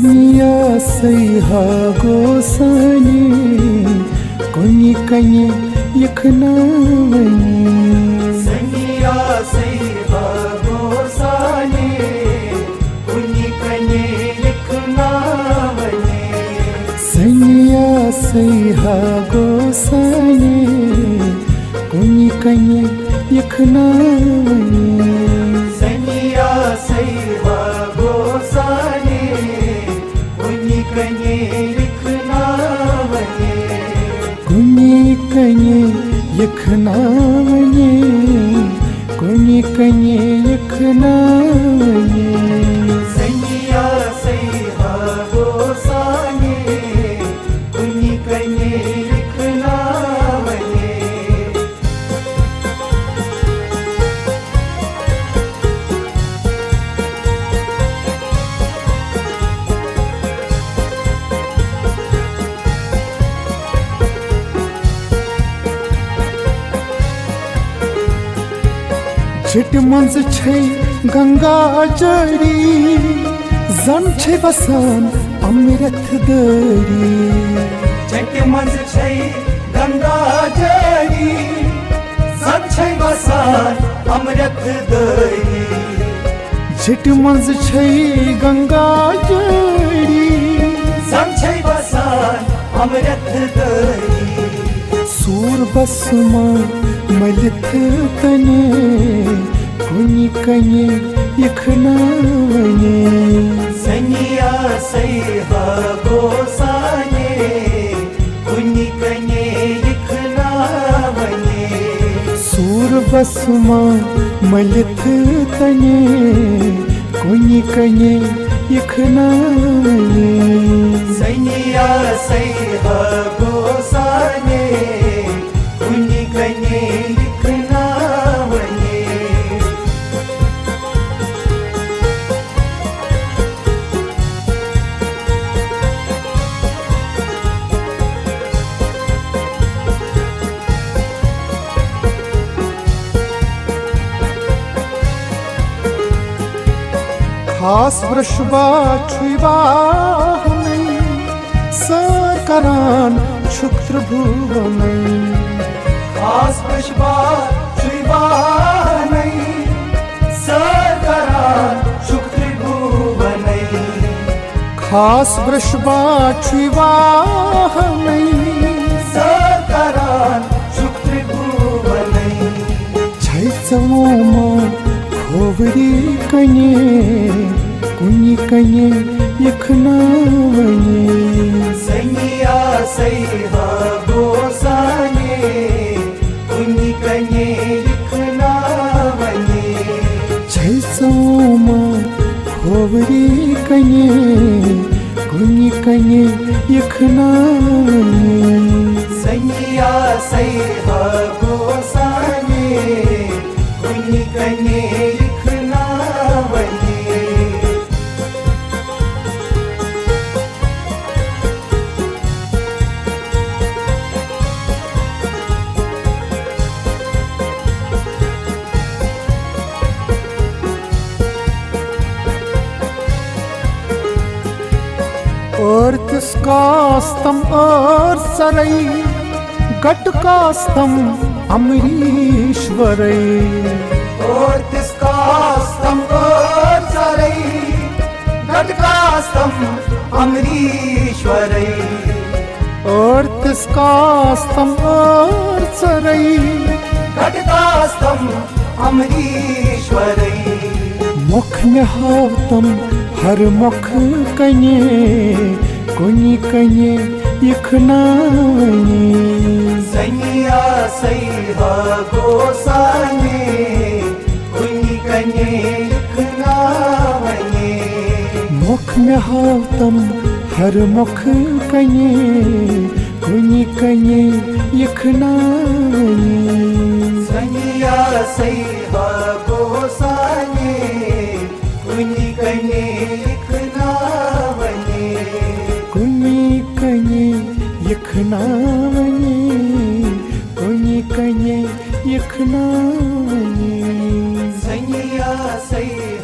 सनिया सैहा गोसानी कोनी कने यखनावनी सनिया सैहा गोसानी कोनी कने यखनावनी सनिया सैहा गोसानी कोनी कने यखनावनी सनिया सैहा गोसानी कोनी कने यखनावनी कोनी कने यखनावनी कोनी कने यखनावनी सनिया सैहा गोसानी कोनी कने यखनावनी छिट मंज छै गंगा जरी जन छै बसान अमृत दरी छठ मंज छै गंगा जरी सन छै बसान अमृत दरी छिट मंज छै गंगा जरी सन छै बसान अमृत दरी सूर बसमा मलित तने कोनी कने यखनावनी सनिया सैहा गोसानी कोनी कने यखनावनी सूर बसमा मलित तने कोनी कने यखनावनी सनिया सैहा गोसानी कोनी कने यखनावनी खास वृषभा छुबा हमें सर करान शुक्र भुवन खास पुष्पा छुबा नहीं सरकरान शुक्र भुवन खास वृषभा छुबा हमें सरकरान शुक्र भुवन छै चमोमा खोवरी कने कुनी कने यखनावनी सनिया सैहा गोसानी कोनी कने यखनावनी छै चमोमा खोवरी कने कुनी कने यखनावनी सनिया सैहा गोसानी कोनी कने यखनावनी और तिसकास्तम और सरई गटकास्तम अमरीश्वरई और तिसका स्तम और सरई घटकास्तम अमरीश्वरई और तिसकास्तम और सरई घटकास्तम अमरीश्वरई मुख में हावतम हर मुख कने कुनी कने यखनावनी सनिया सैहा गोसानी कोनी कने यखनावनी मुख में हावतम हर मुख कने कुनी कने यखनावनी सनिया सैहा गोसानी कोनी कने यखनावनी कुनी कने यखनावनी कुनी कने यखनावनी सनिया सैहा